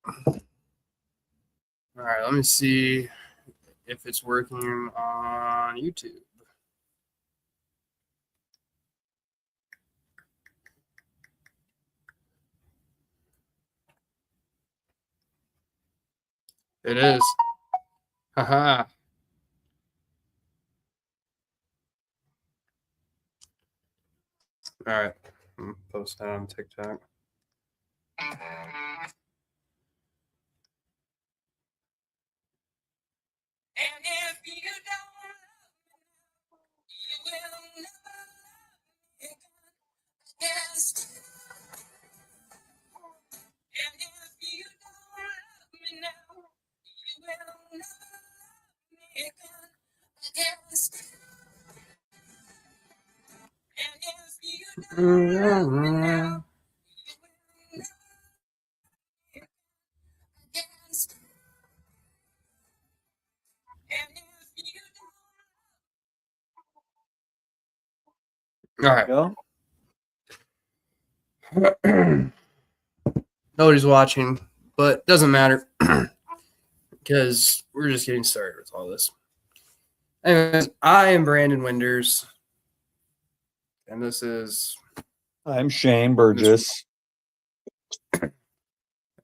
All right, let me see if it's working on YouTube. It is. Haha. All right. I'm post that on TikTok. And if you don't, you will never yes. And if you don't love me now, you will never love me again. Yes. And if you don't love me now, you will never yes. And if you don't. All right. Go. Nobody's watching, but doesn't matter because we're just getting started with all this. Anyways, I am Brandon Winders, and this is. I'm Shane Burgess.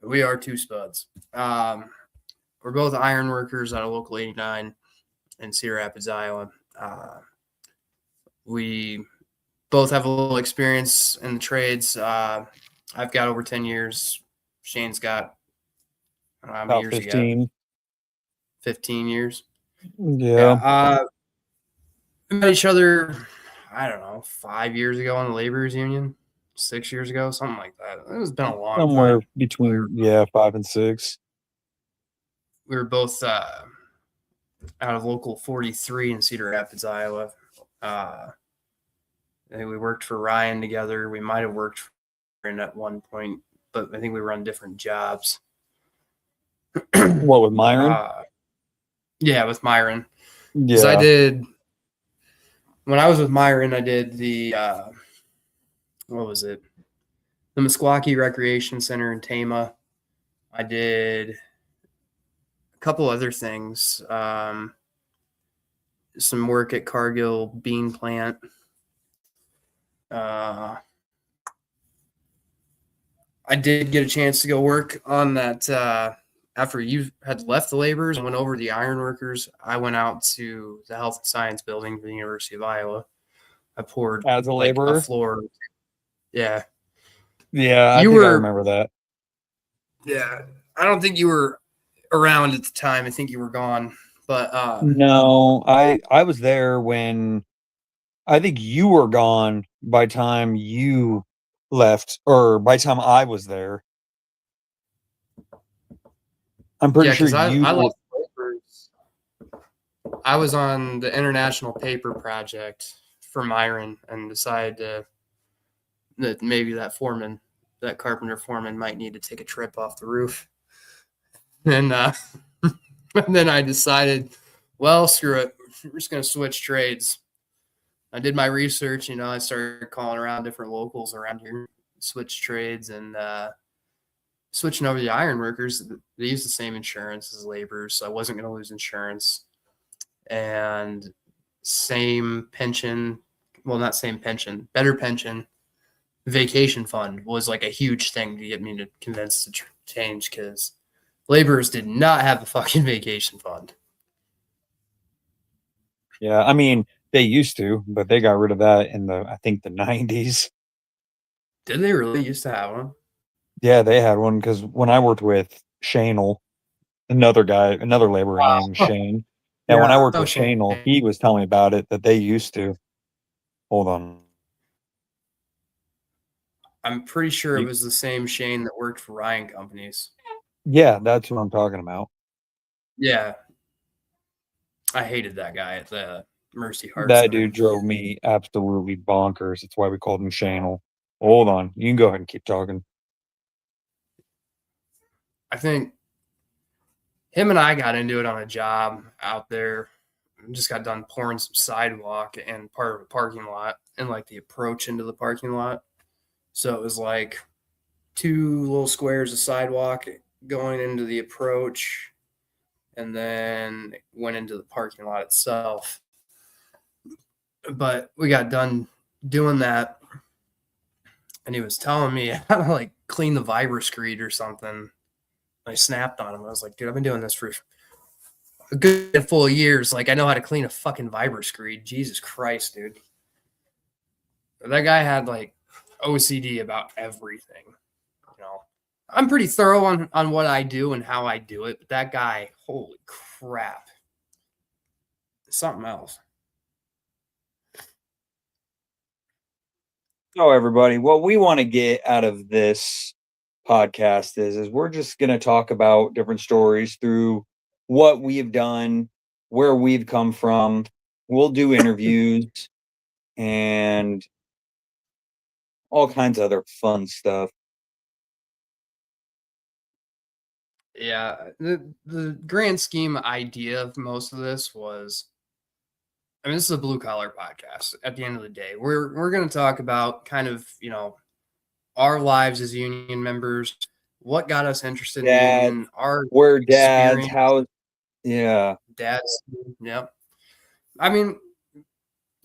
We are two Spuds. We're both iron workers out of Local 89 in Cedar Rapids, Iowa. We both have a little experience in the trades. I've got over 10 years. Shane's got About 15. 15 years. Yeah. We met each other, I don't know, 5 years ago in the laborers union, 6 years ago, something like that. It's been a long Somewhere time. between 5 and 6. We were both out of Local 43 in Cedar Rapids, Iowa. I think we worked for Ryan together. We might have worked for him at one point, but I think we were on different jobs. What, with Myron? Yeah, with Myron. Yeah. I did, when I was with Myron, I did the, what was it? The Meskwaki Recreation Center in Tama. I did a couple other things. Some work at Cargill Bean Plant. I did get a chance to go work on that after you had left the laborers and went over to the ironworkers. I went out to the Health and Science Building for the University of Iowa. I poured as a laborer, a floor. Yeah. Yeah, I remember that. Yeah. I don't think you were around at the time. I think you were gone. But no, I was there when I think you were gone by time you left, or by time I was there. I'm pretty sure I left papers. I was on the International Paper Project for Myron and decided that maybe that carpenter foreman might need to take a trip off the roof. And, and then I decided, well, screw it. We're just going to switch trades. I did my research, I started calling around different locals around here, switch trades, and switching over to the iron workers. They use the same insurance as laborers, so I wasn't going to lose insurance. And same pension, well, not same pension, better pension. Vacation fund was like a huge thing to get me to convince to change because laborers did not have a fucking vacation fund. Yeah, I mean, they used to, but they got rid of that in I think the 90s. Did they really used to have one? Yeah, they had one because when I worked with Shane, another laborer named Shane. And when I worked with Shane, he was telling me about it, that they used to. Hold on. I'm pretty sure it was the same Shane that worked for Ryan Companies. Yeah, that's what I'm talking about. Yeah. I hated that guy at the Mercy Heart That Center. dude drove me absolutely bonkers. That's why we called him Shane. Hold on. You can go ahead and keep talking. I think him and I got into it on a job out there. Just got done pouring some sidewalk and part of a parking lot and like the approach into the parking lot. So it was like 2 little squares of sidewalk going into the approach, and then went into the parking lot itself. But we got done doing that, and he was telling me how to like clean the vibroscreed or something. I snapped on him. I was like, dude, I've been doing this for a good full years. Like, I know how to clean a fucking vibroscreed. Jesus Christ, dude. That guy had like OCD about everything. You know, I'm pretty thorough on what I do and how I do it, but that guy, holy crap, something else. So everybody, what we want to get out of this podcast is we're just going to talk about different stories through what we've done, where we've come from. We'll do interviews and all kinds of other fun stuff. Yeah, the grand scheme idea of most of this was, I mean, this is a blue collar podcast. At the end of the day, we're going to talk about kind of, you know, our lives as union members, what got us interested in the union, our we're dads, experience. how, yeah, dads, yep. I mean,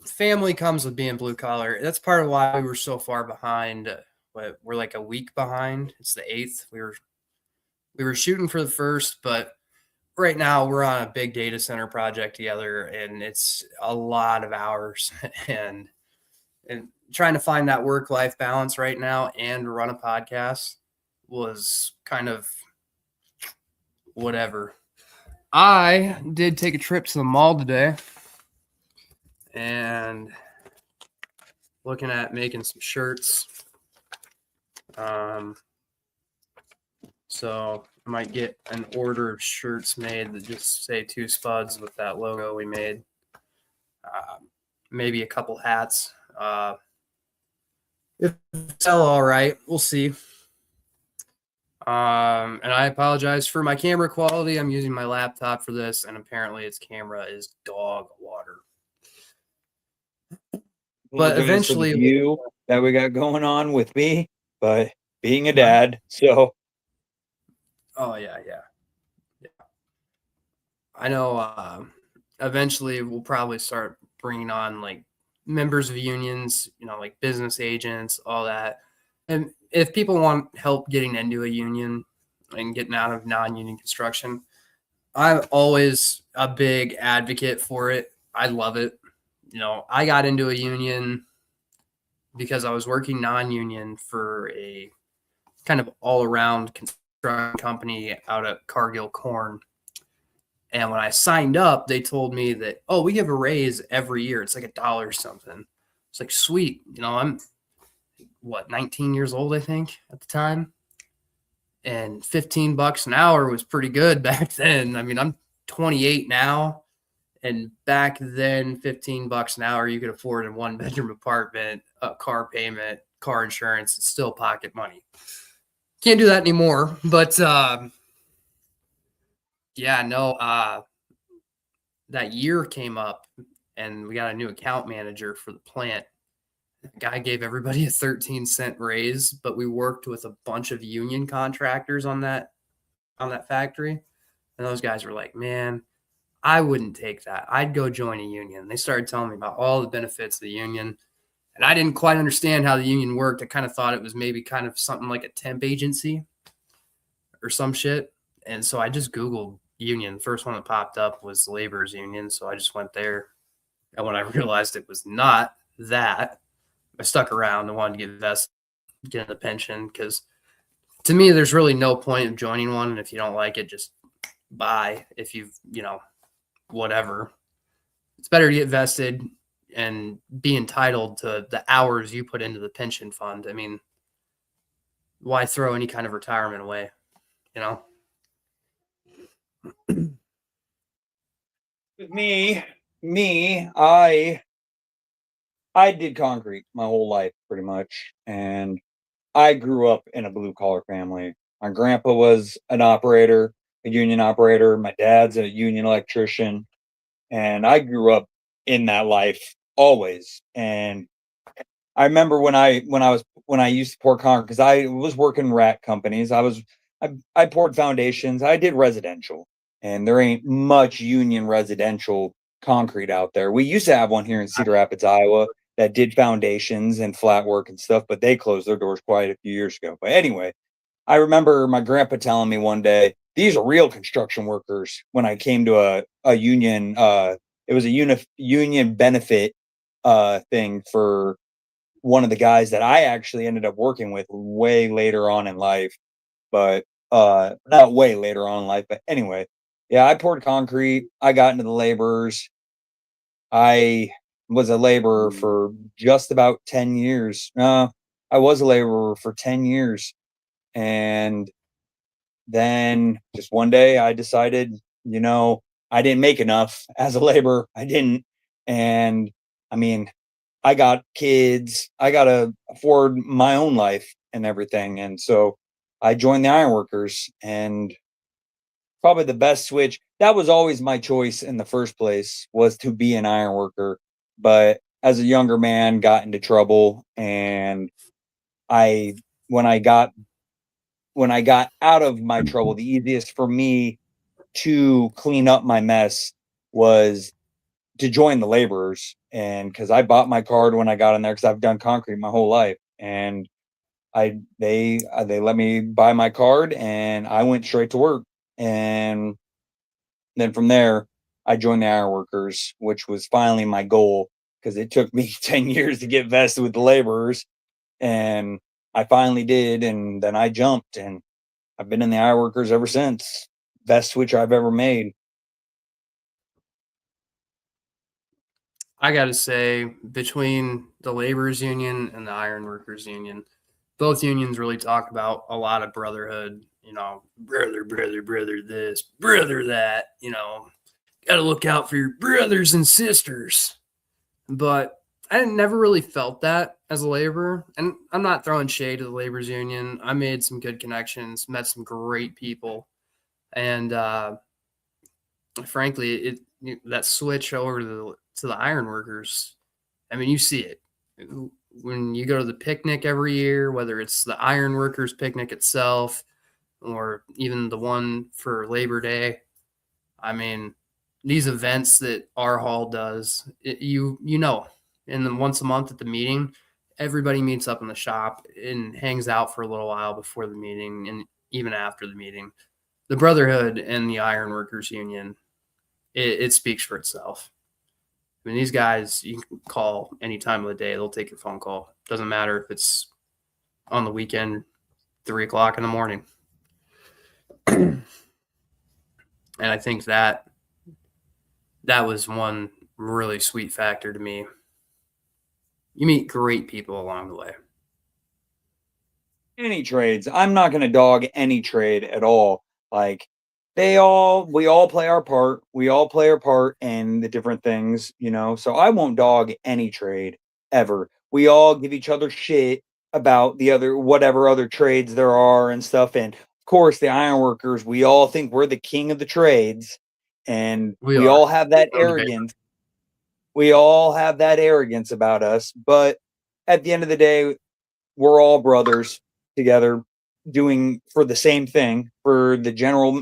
family comes with being blue collar. That's part of why we were so far behind. We're like a week behind. It's the 8th. We were shooting for the 1st, but right now we're on a big data center project together, and it's a lot of hours and trying to find that work-life balance right now and run a podcast was kind of whatever. I did take a trip to the mall today and looking at making some shirts. So I might get an order of shirts made that just say 2 Spuds with that logo we made. Maybe a couple hats. If sell all right, we'll see. And I apologize for my camera quality. I'm using my laptop for this, and apparently its camera is dog water. But eventually, the view that we got going on with me, but being a dad, so. Oh yeah. I know. Eventually, we'll probably start bringing on like members of unions, you know, like business agents, all that. And if people want help getting into a union and getting out of non-union construction, I'm always a big advocate for it. I love it. You know, I got into a union because I was working non-union for a kind of all-around construction company out at Cargill Corn. And when I signed up, they told me that, oh, we give a raise every year. It's like $1 something. It's like, sweet. You know, I'm 19 years old, I think, at the time. And $15 an hour was pretty good back then. I mean, I'm 28 now. And back then, $15 an hour, you could afford a 1-bedroom apartment, a car payment, car insurance, and still pocket money. Can't do that anymore. But yeah, no, that year came up and we got a new account manager for the plant. The guy gave everybody a 13-cent raise, but we worked with a bunch of union contractors on that factory. And those guys were like, man, I wouldn't take that. I'd go join a union. They started telling me about all the benefits of the union. And I didn't quite understand how the union worked. I kind of thought it was maybe kind of something like a temp agency or some shit. And so I just Googled union. The first one that popped up was labor's union. So I just went there. And when I realized it was not that, I stuck around and wanted to get vested, get in the pension, because to me, there's really no point of joining one. And if you don't like it, just buy. If you've, you know, whatever. It's better to get vested and be entitled to the hours you put into the pension fund. I mean, why throw any kind of retirement away, you know? With me, I did concrete my whole life pretty much, and I grew up in a blue collar family. My grandpa was an operator, a union operator. My dad's a union electrician, and I grew up in that life always. And I remember when I used to pour concrete, because I was working rat companies. I was I poured foundations. I did residential, and there ain't much union residential concrete out there. We used to have one here in Cedar Rapids, Iowa, that did foundations and flat work and stuff, but they closed their doors quite a few years ago. But anyway, I remember my grandpa telling me one day, these are real construction workers when I came to a union. It was a union benefit thing for one of the guys that I actually ended up working with way later on in life, but not way later on in life. But anyway, yeah, I poured concrete. I got into the laborers. I was a laborer for just about 10 years. I was a laborer for 10 years. And then just one day I decided, I didn't make enough as a laborer. I didn't. And I mean, I got kids. I got to afford my own life and everything. And so I joined the ironworkers, and probably the best switch. That was always my choice in the first place, was to be an ironworker. But as a younger man, got into trouble, and I when I got when I got out of my trouble, the easiest for me to clean up my mess was to join the laborers. And because I bought my card when I got in there, because I've done concrete my whole life, and they let me buy my card, and I went straight to work. And then from there, I joined the ironworkers, which was finally my goal, because it took me 10 years to get vested with the laborers, and I finally did. And then I jumped, and I've been in the ironworkers ever since. Best switch I've ever made. I got to say, between the laborers union and the ironworkers union, both unions really talk about a lot of brotherhood. Brother, brother, brother, this, brother, that. Got to look out for your brothers and sisters. But I never really felt that as a laborer. And I'm not throwing shade to the laborers union. I made some good connections, met some great people, and frankly, that switch over to the ironworkers. I mean, you see it when you go to the picnic every year, whether it's the ironworkers picnic itself or even the one for Labor Day. I mean, these events that our hall does, and then once a month at the meeting, everybody meets up in the shop and hangs out for a little while before the meeting and even after the meeting. The brotherhood and the ironworkers union, it speaks for itself. I mean, these guys, you can call any time of the day. They'll take your phone call. Doesn't matter if it's on the weekend, 3 o'clock in the morning. And I think that was one really sweet factor to me. You meet great people along the way. Any trades. I'm not going to dog any trade at all. Like, we all play our part. We all play our part in the different things, So I won't dog any trade ever. We all give each other shit about whatever other trades there are and stuff. And of course, the ironworkers, we all think we're the king of the trades, and We we are. all have that arrogance. We all have that arrogance about us, but at the end of the day, we're all brothers together, doing for the same thing, for the general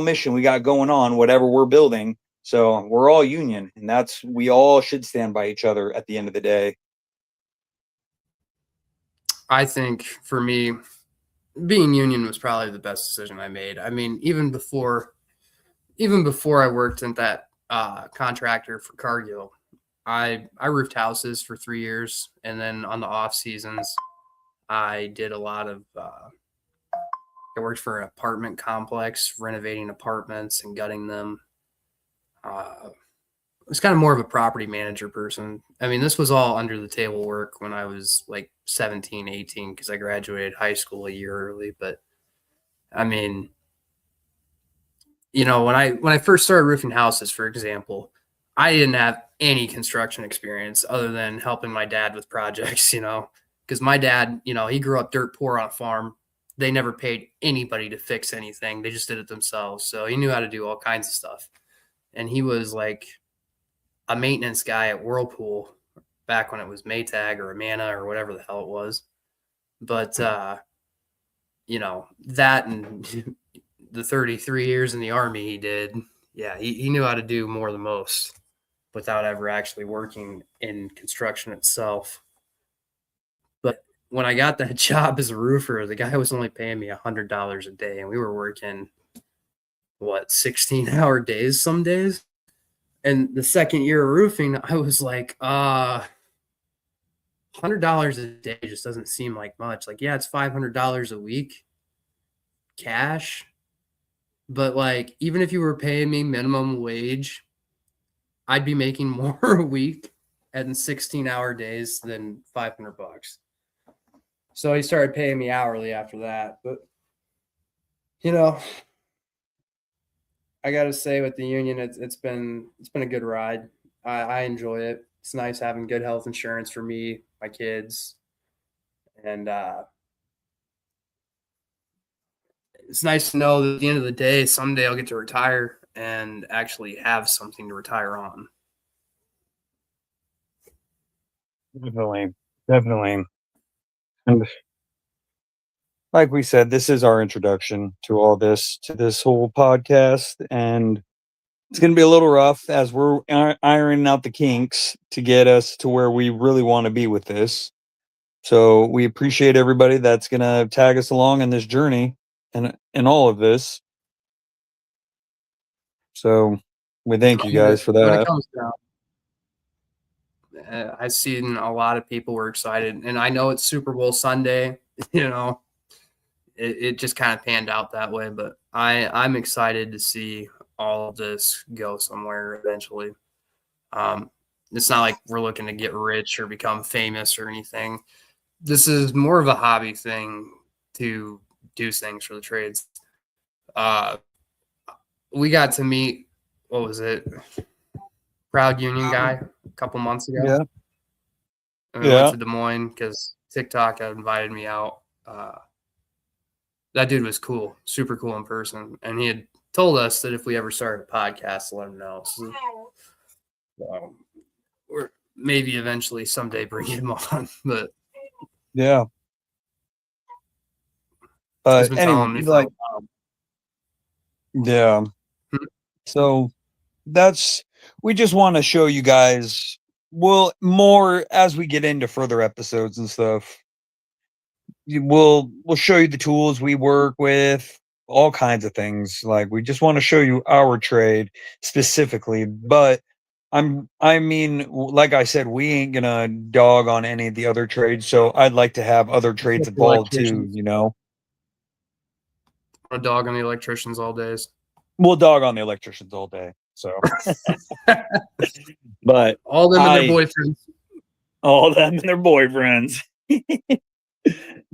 mission we got going on, whatever we're building. So we're all union, and we all should stand by each other at the end of the day. I think for me, being union was probably the best decision I made. I mean, even before I worked at that contractor for Cargill, I roofed houses for 3 years, and then on the off seasons, I did a lot of. I worked for an apartment complex, renovating apartments and gutting them. I was kind of more of a property manager person. I mean, this was all under the table work when I was like 17, 18, because I graduated high school a year early. But I mean, when I first started roofing houses, for example, I didn't have any construction experience other than helping my dad with projects, because my dad, he grew up dirt poor on a farm. They never paid anybody to fix anything. They just did it themselves. So he knew how to do all kinds of stuff. And he was like a maintenance guy at Whirlpool back when it was Maytag or Amana or whatever the hell it was. But that and the 33 years in the Army he did, yeah, he knew how to do more than most without ever actually working in construction itself. But when I got that job as a roofer, the guy was only paying me $100 a day, and we were working 16-hour days some days. And the second year of roofing, I was like, $100 a day just doesn't seem like much. Like, yeah, it's $500 a week cash, but like, even if you were paying me minimum wage, I'd be making more a week at 16-hour days than $500. So he started paying me hourly after that. But I got to say, with the union, it's been a good ride. I enjoy it. It's nice having good health insurance for me, my kids, and it's nice to know that at the end of the day, someday I'll get to retire and actually have something to retire on. Definitely. And like we said, this is our introduction to this whole podcast, and it's going to be a little rough as we're ironing out the kinks to get us to where we really want to be with this. So we appreciate everybody that's going to tag us along in this journey and in all of this. So we thank you guys for that. When it comes down, I've seen a lot of people were excited, and I know it's Super Bowl Sunday. It just kind of panned out that way, but I'm excited to see all of this go somewhere eventually. It's not like we're looking to get rich or become famous or anything. This is more of a hobby thing to do things for the trades. We got to meet, what was it? Proud Union guy a couple months ago. Yeah. And we went to Des Moines because TikTok had invited me out. That dude was cool, super cool in person. And he had told us that if we ever started a podcast, let him know. So, or maybe eventually someday bring him on. But yeah. But anyway, yeah. So we just want to show you guys, well, more as we get into further episodes and stuff. We'll show you the tools we work with, all kinds of things. Like, we just want to show you our trade specifically, but I mean, like I said, we ain't gonna dog on any of the other trades, so I'd like to have other trades involved too, A dog on the electricians all days. We'll dog on the electricians all day. So but all them and their boyfriends. All them and their boyfriends.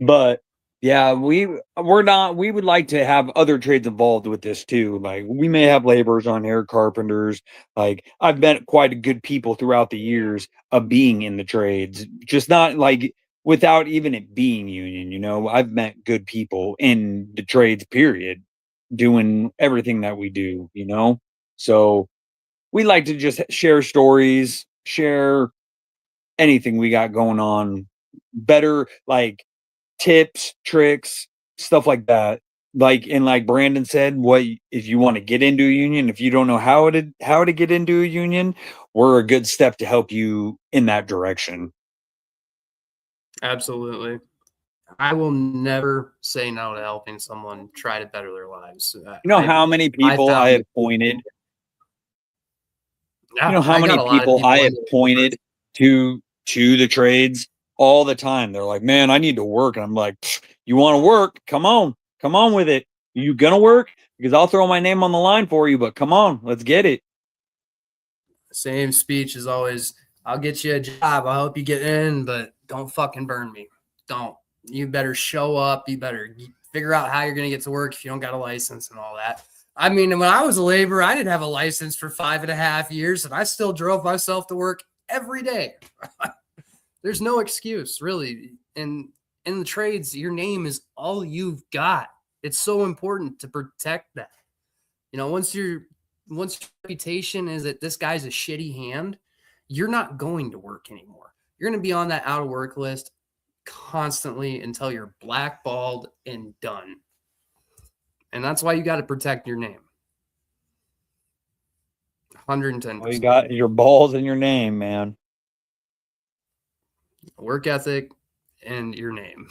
But yeah, we would like to have other trades involved with this too. Like, we may have laborers on here, carpenters. Like, I've met quite a good people throughout the years of being in the trades, just not like without even it being union, I've met good people in the trades, period, doing everything that we do, So we like to just share stories, share anything we got going on, better, like tips, tricks, stuff like that. Like Brandon said, what if you want to get into a union, if you don't know how to get into a union, we're a good step to help you in that direction. Absolutely. I will never say no to helping someone try to better their lives. How many people I have pointed? Yeah, how many people I have pointed to the trades all the time. They're like, man, I need to work. And I'm like, you want to work? Come on with it. You gonna work? Because I'll throw my name on the line for you, but come on, let's get it. Same speech as always. I'll get you a job. I'll help you get in, but don't fucking burn me. Don't. You better show up. You better figure out how you're going to get to work if you don't got a license and all that. I mean, when I was a laborer, I didn't have a license for 5.5 years, and I still drove myself to work every day. There's no excuse, really. And in the trades, your name is all you've got. It's so important to protect that. Once your reputation is that this guy's a shitty hand, you're not going to work anymore. You're going to be on that out of work list constantly until you're blackballed and done. And that's why you got to protect your name. 110%. Well, you got your balls in your name, man. Work ethic and your name.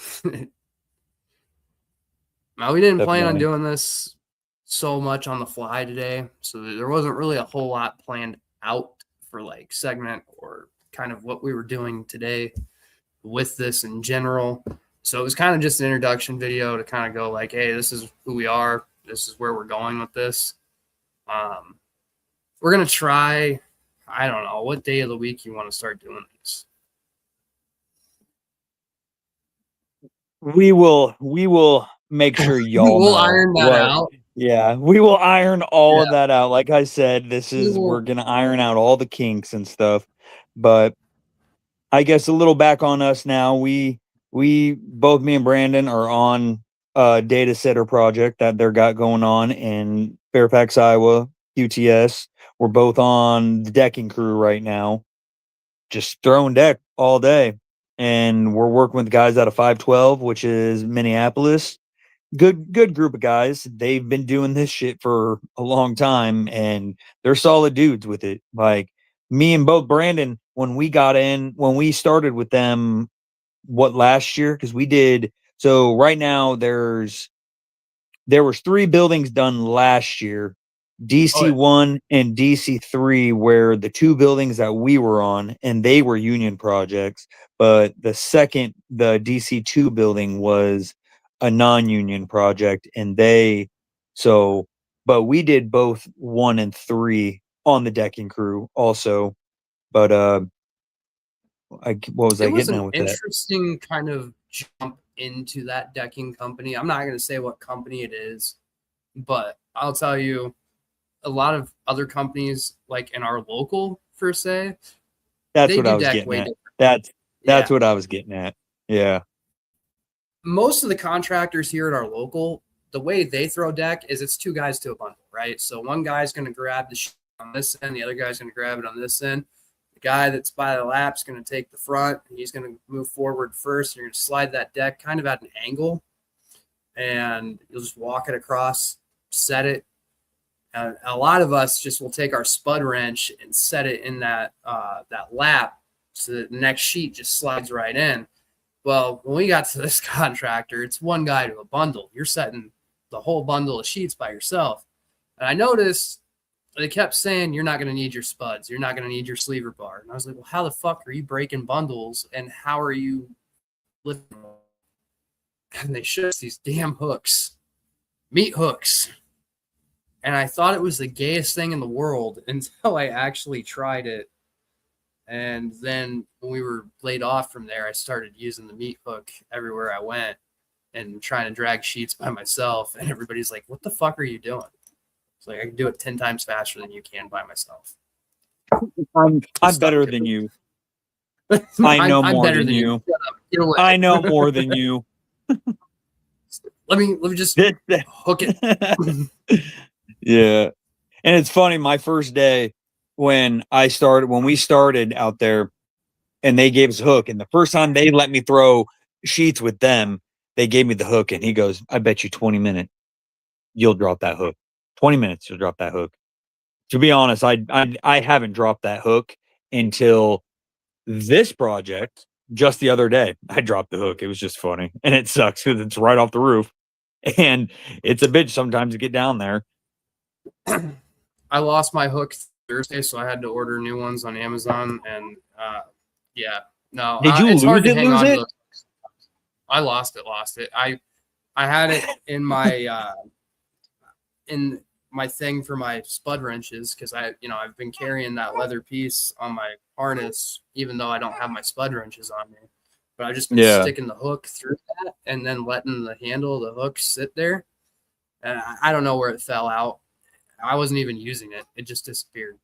Now, we didn't plan on doing this so much on the fly today, so there wasn't really a whole lot planned out for like segment or kind of what we were doing today with this in general. So it was kind of just an introduction video to kind of go like, hey, this is who we are. This is where we're going with this. We're going to try, I don't know, what day of the week you want to start doing these? We will make sure y'all we'll know iron that out. Yeah, we will iron all of that out. Like I said, we're gonna iron out all the kinks and stuff. But I guess a little back on us now. We both, me and Brandon, are on a data center project that they're got going on in Fairfax, Iowa, QTS. We're both on the decking crew right now, just throwing deck all day. And we're working with guys out of 512, which is Minneapolis. Good group of guys. They've been doing this shit for a long time, and they're solid dudes with it. Like me and both Brandon, when we started with them, last year? Because we did. So right now there was 3 buildings done last year, DC1 and DC3 were the 2 buildings that we were on, and they were union projects. But the DC2 building was a non-union project, and but we did both 1 and 3 on the decking crew also. But what was I getting at with that? It was an interesting kind of jump into that decking company. I'm not going to say what company it is, but I'll tell you, a lot of other companies, like in our local, per se, that's what I was getting at. That's what I was getting at. Yeah. Most of the contractors here at our local, the way they throw deck is it's 2 guys to a bundle, right? So one guy's going to grab the sheet on this end, the other guy's going to grab it on this end. The guy that's by the lap's going to take the front, and he's going to move forward first. You're going to slide that deck kind of at an angle, and you'll just walk it across, set it. And a lot of us just will take our spud wrench and set it in that lap so that the next sheet just slides right in. Well, when we got to this contractor, it's 1 guy to a bundle. You're setting the whole bundle of sheets by yourself. And I noticed they kept saying, you're not going to need your spuds. You're not going to need your sleever bar. And I was like, well, how the fuck are you breaking bundles? And how are you lifting them? And they showed us these damn hooks, meat hooks. And I thought it was the gayest thing in the world until I actually tried it. And then when we were laid off from there, I started using the meat hook everywhere I went and trying to drag sheets by myself. And everybody's like, what the fuck are you doing? It's like, I can do it 10 times faster than you can by myself. I'm better than you. I know more than you. I know more than you. Let me just hook it. Yeah. And it's funny, my first day when we started out there and they gave us a hook, and the first time they let me throw sheets with them, they gave me the hook, and he goes, I bet you 20 minutes you'll drop that hook. 20 minutes you'll drop that hook. To be honest, I haven't dropped that hook until this project. Just the other day, I dropped the hook. It was just funny, and it sucks because it's right off the roof, and it's a bitch sometimes to get down there. I lost my hook Thursday, so I had to order new ones on Amazon, and yeah, no. Did you it's hard to hang on it? to those. I lost it. I had it in my thing for my spud wrenches because I've been carrying that leather piece on my harness even though I don't have my spud wrenches on me. But I've just been sticking the hook through that and then letting the handle of the hook sit there. And I don't know where it fell out. I wasn't even using it. It just disappeared.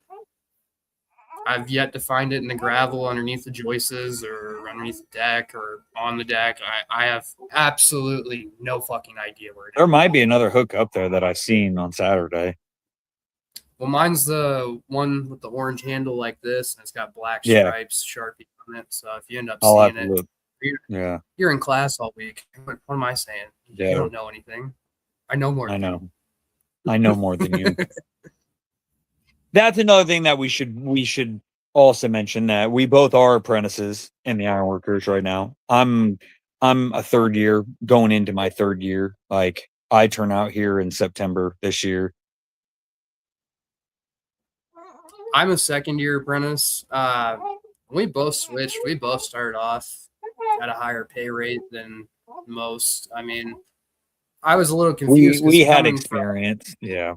I've yet to find it in the gravel underneath the joists or underneath the deck or on the deck. I have absolutely no fucking idea where it is. There might be another hook up there that I've seen on Saturday. Well, mine's the one with the orange handle like this, and it's got black stripes, Sharpie on it. So if you end up seeing it, Yeah. You're in class all week. What am I saying? You Yeah. don't know anything. I know more. I know. I know more than you. That's another thing that we should also mention, that we both are apprentices in the ironworkers right now. I'm a third year, going into my third year. Like, I turn out here in September this year. I'm a second year apprentice. We both switched. We both started off at a higher pay rate than most. I mean, I was a little We confused because we had coming from experience. Yeah.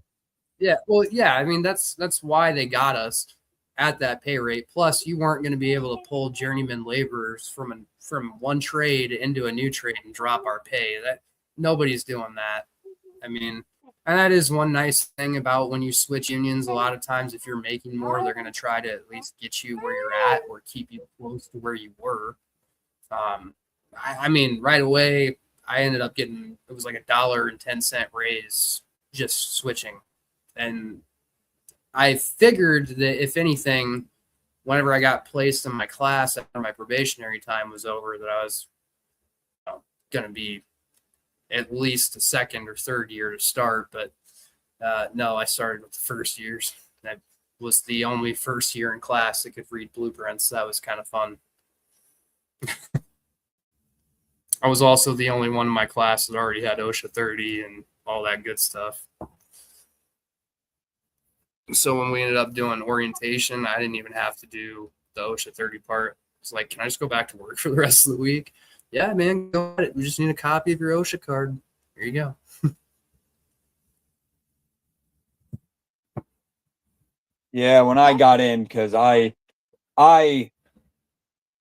yeah, well, yeah. I mean, that's why they got us at that pay rate. Plus, you weren't going to be able to pull journeyman laborers from one trade into a new trade and drop our pay. That nobody's doing that. I mean, and that is one nice thing about when you switch unions. A lot of times, if you're making more, they're going to try to at least get you where you're at or keep you close to where you were. I mean, right away, I ended up getting it was like $1.10 raise just switching, and I figured that if anything, whenever I got placed in my class after my probationary time was over, that I was going to be at least a second or third year to start. But no, I started with the first years. I was the only first year in class that could read blueprints. That was kind of fun. I was also the only one in my class that already had OSHA 30 and all that good stuff. So when we ended up doing orientation, I didn't even have to do the OSHA 30 part. It's like, can I just go back to work for the rest of the week? Yeah, man, go ahead. We just need a copy of your OSHA card. Here you go. Yeah, when I got in, because I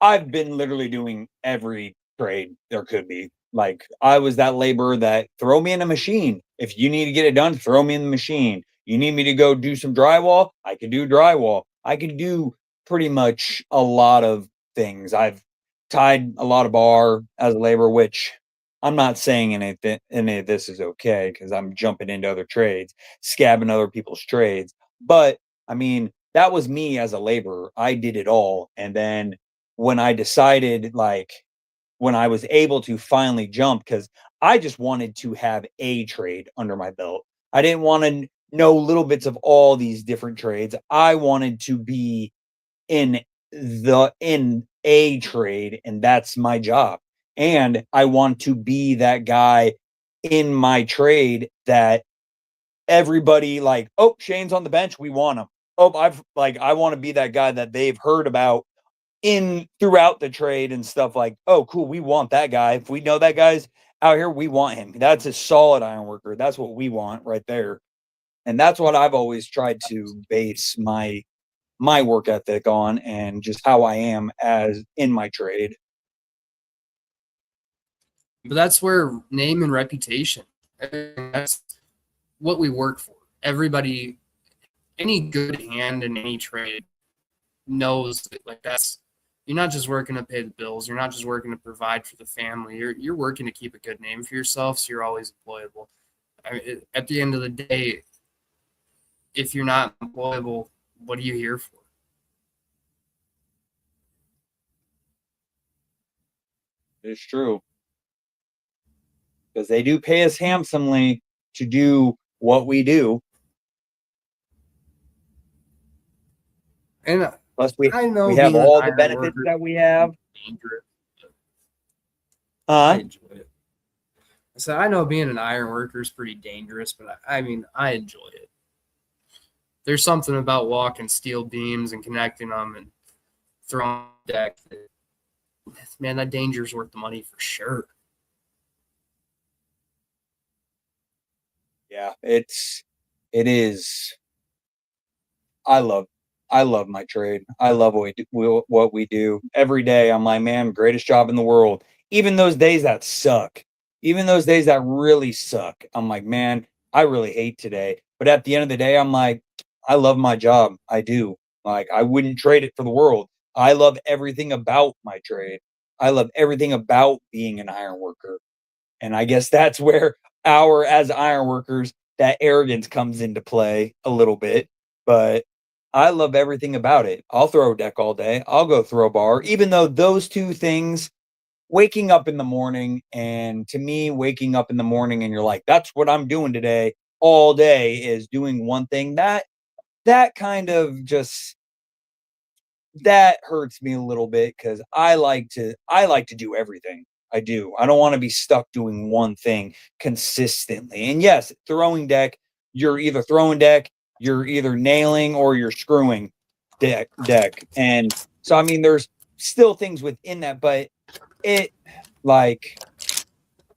I've been literally doing every trade there could be. Like, I was that laborer that, throw me in a machine. If you need to get it done, throw me in the machine. You need me to go do some drywall? I can do drywall. I can do pretty much a lot of things. I've tied a lot of bar as a laborer, which I'm not saying any of this is okay, because I'm jumping into other trades, scabbing other people's trades. But I mean, that was me as a laborer. I did it all. And then when I decided, like, when I was able to finally jump, because I just wanted to have a trade under my belt. I didn't want to know little bits of all these different trades. I wanted to be in in a trade, and that's my job. And I want to be that guy in my trade that everybody, like, oh, Shane's on the bench, we want him. Oh, I want to be that guy that they've heard about in throughout the trade and stuff, like, oh, cool, we want that guy. If we know that guy's out here, we want him. That's a solid iron worker. That's what we want right there. And that's what I've always tried to base my work ethic on, and just how I am as in my trade. But that's where name and reputation, that's what we work for. Everybody, any good hand in any trade knows that, like, that's you're not just working to pay the bills. You're not just working to provide for the family. You're working to keep a good name for yourself, so you're always employable. I mean, at the end of the day, if you're not employable, what are you here for? It's true, because they do pay us handsomely to do what we do. And Plus, we I know we have being an all the iron benefits worker that we have. is dangerous. I Uh, enjoy it. So I know being an iron worker is pretty dangerous, but I mean, I enjoy it. There's something about walking steel beams and connecting them and throwing deck that, man, that danger is worth the money for sure. yeah, it is. I love I love my trade. I love what we do every day. I'm like, man, greatest job in the world. Even those days that suck, even those days that really suck, I'm like, man, I really hate today. But at the end of the day, I'm like, I love my job. I do. Like, I wouldn't trade it for the world. I love everything about my trade. I love everything about being an iron worker. And I guess that's where our, as iron workers, that arrogance comes into play a little bit. But I love everything about it. I'll throw a deck all day. I'll go throw a bar, even though those two things waking up in the morning, and to me, waking up in the morning and you're like, that's what I'm doing today all day is doing one thing that kind of just that hurts me a little bit because I like to do everything. I do. I don't want to be stuck doing one thing consistently. And yes, throwing deck, you're either nailing or you're screwing deck. And so I mean there's still things within that, but it like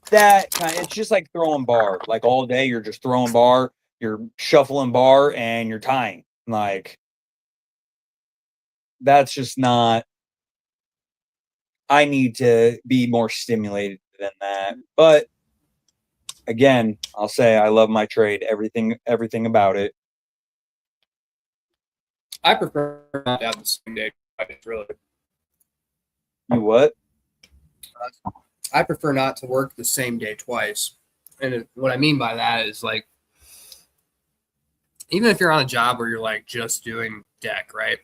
that kind of, it's just like throwing bar. Like all day you're just throwing bar, you're shuffling bar and you're tying. Like that's just not I need to be more stimulated than that. But again, I'll say I love my trade, everything about it. I prefer not to have the same day twice, really. You what? I prefer not to work the same day twice. And what I mean by that is like, even if you're on a job where you're like just doing deck, right?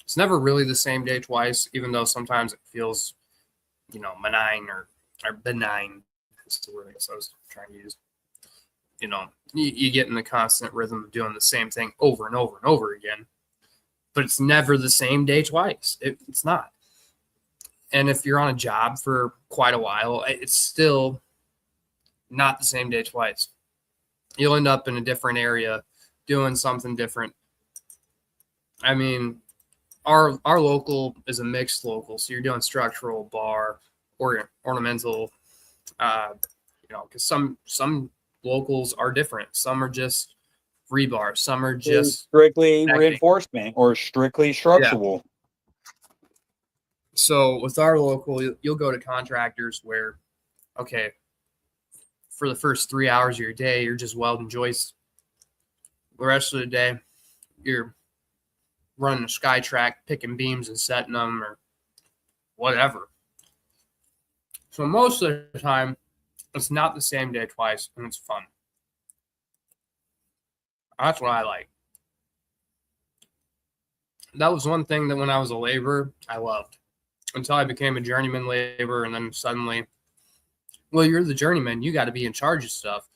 It's never really the same day twice, even though sometimes it feels, benign or benign is the word I guess I was trying to use. You get in the constant rhythm of doing the same thing over and over and over again, but it's never the same day twice. It's not. And if you're on a job for quite a while, it's still not the same day twice. You'll end up in a different area doing something different. I mean, our local is a mixed local, so you're doing structural, bar, or ornamental. Because some locals are different. Some are just rebar. Some are just strictly reinforcement or strictly structural. Yeah. So with our local, you'll go to contractors where, okay, for the first 3 hours of your day, you're just welding joists. The rest of the day, you're running a sky track, picking beams and setting them or whatever. So most of the time, it's not the same day twice, and it's fun. That's what I like. That was one thing that when I was a laborer, I loved. Until I became a journeyman laborer, and then suddenly, well, you're the journeyman. You got to be in charge of stuff.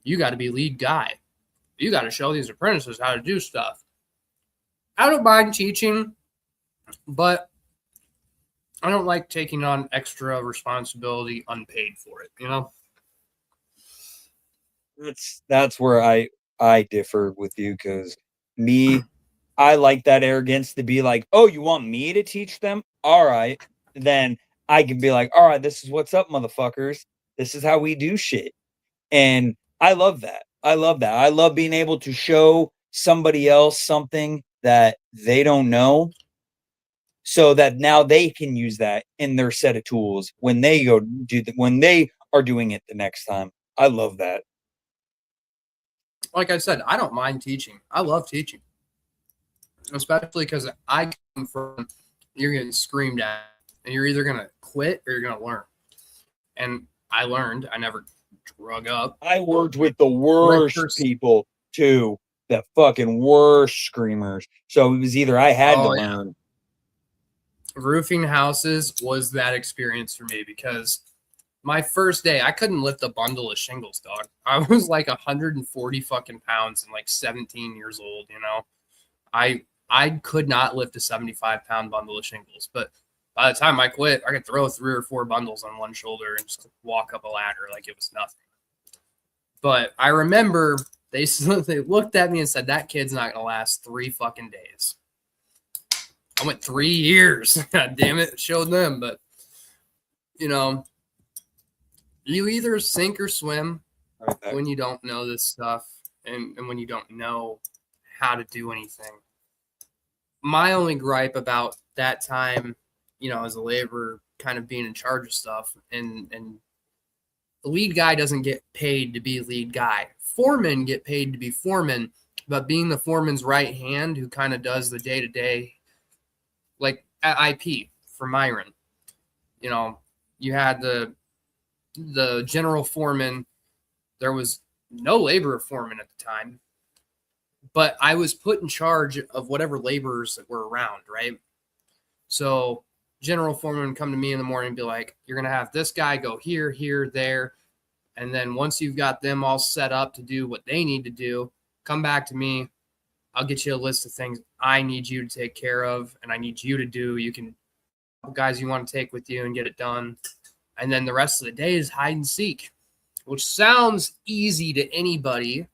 You got to be lead guy. You got to show these apprentices how to do stuff. I don't mind teaching, but I don't like taking on extra responsibility unpaid for it, That's where I differ with you because I like that arrogance to be like, oh, you want me to teach them? All right. Then I can be like, all right, this is what's up, motherfuckers. This is how we do shit. And I love that. I love that. I love being able to show somebody else something that they don't know so that now they can use that in their set of tools when they when they are doing it the next time. I love that. Like I said, I don't mind teaching. I love teaching. Especially because I come from, you're getting screamed at, and you're either going to quit or you're going to learn. And I learned. I never drug up. I worked with the worst people, too. The fucking worst screamers. So it was either I had to learn. Roofing houses was that experience for me because my first day, I couldn't lift a bundle of shingles, dog. I was like 140 fucking pounds and like 17 years old, I could not lift a 75-pound bundle of shingles, but by the time I quit, I could throw 3 or 4 bundles on one shoulder and just walk up a ladder like it was nothing. But I remember they looked at me and said, that kid's not going to last 3 fucking days. I went 3 years. God damn it. Showed them. But, you either sink or swim when you don't know this stuff and when you don't know how to do anything. My only gripe about that time, as a laborer, kind of being in charge of stuff, and the lead guy doesn't get paid to be lead guy. Foremen get paid to be foremen, but being the foreman's right hand who kind of does the day-to-day, like at IP for Myron, you had the general foreman. There was no laborer foreman at the time. But I was put in charge of whatever laborers that were around, right? So general foreman would come to me in the morning and be like, you're going to have this guy go here, here, there. And then once you've got them all set up to do what they need to do, come back to me. I'll get you a list of things I need you to take care of and I need you to do. You can guys you want to take with you and get it done. And then the rest of the day is hide and seek, which sounds easy to anybody.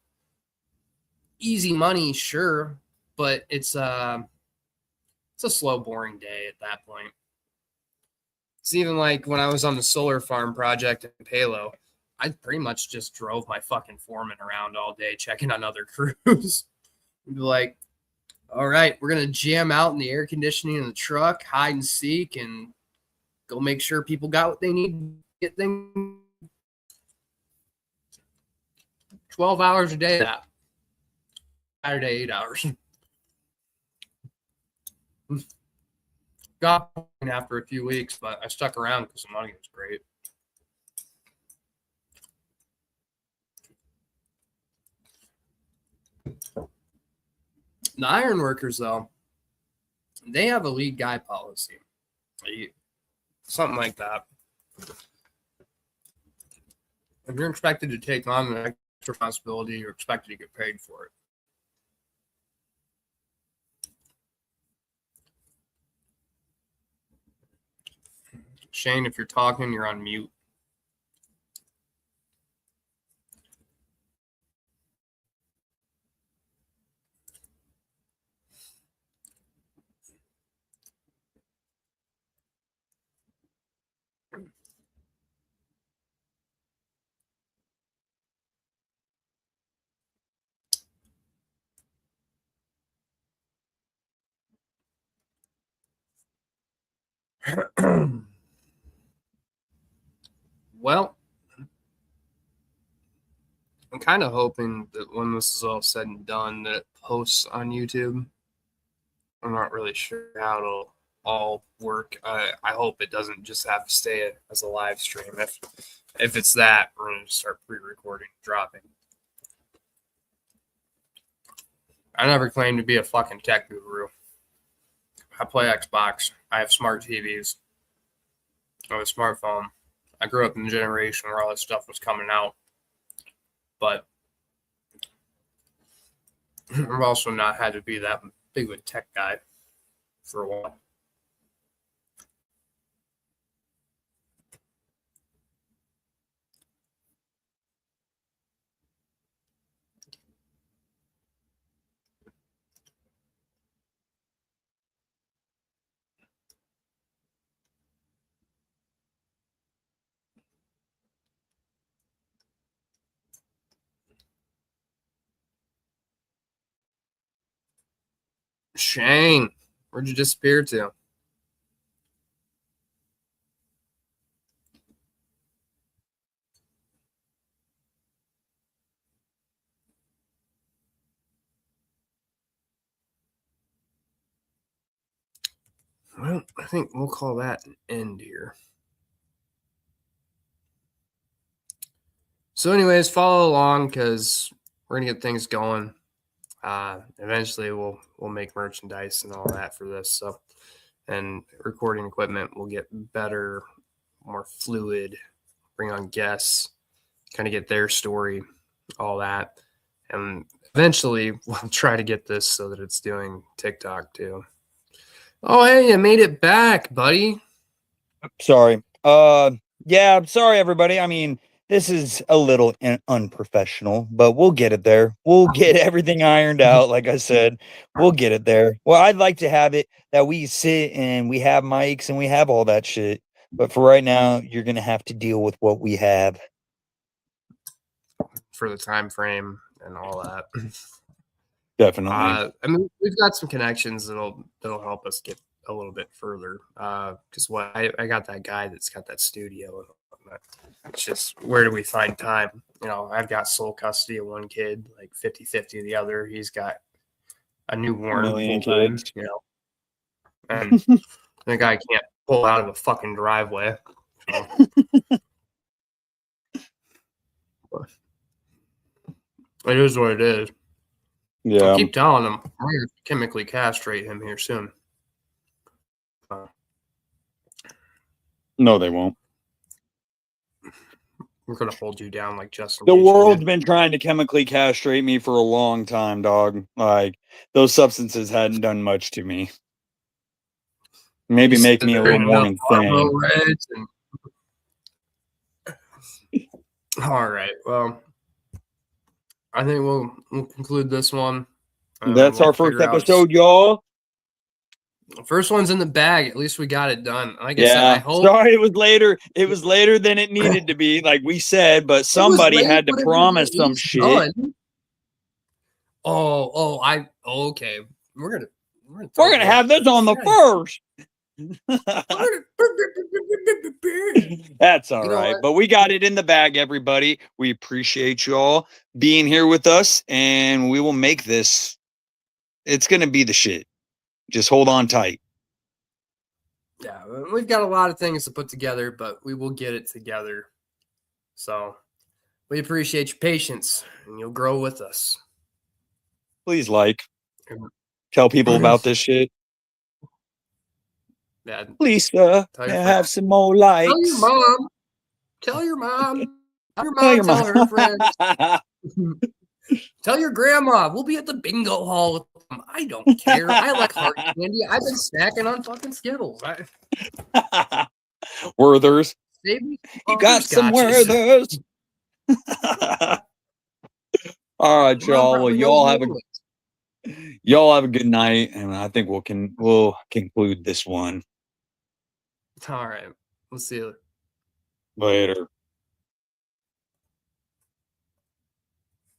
Easy money, sure, but it's a slow, boring day at that point. It's even like when I was on the solar farm project in Palo, I pretty much just drove my fucking foreman around all day checking on other crews. Be like, all right, we're going to jam out in the air conditioning in the truck, hide and seek, and go make sure people got what they need to get things. 12 hours a day, that. Saturday, 8 hours. Got after a few weeks, but I stuck around because the money was great. The ironworkers, though, they have a lead guy policy. Something like that. If you're expected to take on the extra responsibility, you're expected to get paid for it. Shane, if you're talking, you're on mute. Well, I'm kind of hoping that when this is all said and done, that it posts on YouTube. I'm not really sure how it'll all work. I hope it doesn't just have to stay as a live stream. If it's that, we're going to start pre-recording, dropping. I never claimed to be a fucking tech guru. I play Xbox. I have smart TVs. I have a smartphone. I grew up in the generation where all this stuff was coming out. But I've also not had to be that big of a tech guy for a while. Shane, where'd you disappear to? Well, I think we'll call that an end here. So anyways, follow along because we're going to get things going. Eventually we'll make merchandise and all that for this. So, and recording equipment will get better, more fluid, bring on guests, kind of get their story, all that. And eventually we'll try to get this so that it's doing TikTok too. Oh, hey, you made it back, buddy. Sorry. Yeah, I'm sorry, everybody. I mean, this is a little unprofessional, but we'll get it there. We'll get everything ironed out. Like I said, we'll get it there. Well, I'd like to have it that we sit and we have mics and we have all that shit. But for right now, you're going to have to deal with what we have. For the time frame and all that. Definitely. I mean, we've got some connections that'll help us get a little bit further. Because I got that guy that's got that studio and whatnot. It's just, where do we find time? You know, I've got sole custody of one kid, like 50-50 of the other. He's got a newborn full time, you know. And the guy can't pull out of a fucking driveway. So. It is what it is. Yeah. I'll keep telling him. I'm going to chemically castrate him here soon. No, they won't. We're gonna hold you down like Justin. The world's been trying to chemically castrate me for a long time, dog. Like those substances hadn't done much to me. Maybe make me a little more insane. All right. Well, I think we'll conclude this one. That's our first episode, y'all. First one's in the bag. At least we got it done. Like I said, I hope. Sorry, it was later. It was later than it needed to be, like we said. But somebody had to promise some shit. Done. Okay. We're gonna have this on the first. That's all right. But we got it in the bag, everybody. We appreciate you all being here with us, and we will make this. It's gonna be the shit. Just hold on tight. Yeah, we've got a lot of things to put together, but we will get it together. So we appreciate your patience, and you'll grow with us. Please tell people about this shit. Yeah. Lisa, have some more likes. Tell your mom. Tell your mom. Tell her friends. Tell your grandma. We'll be at the bingo hall with them. I don't care. I like hard candy. I've been snacking on fucking Skittles. Werthers. You got some Werthers. All right, y'all. Well, y'all have a good night, and I think we'll conclude this one. All right. We'll see you later.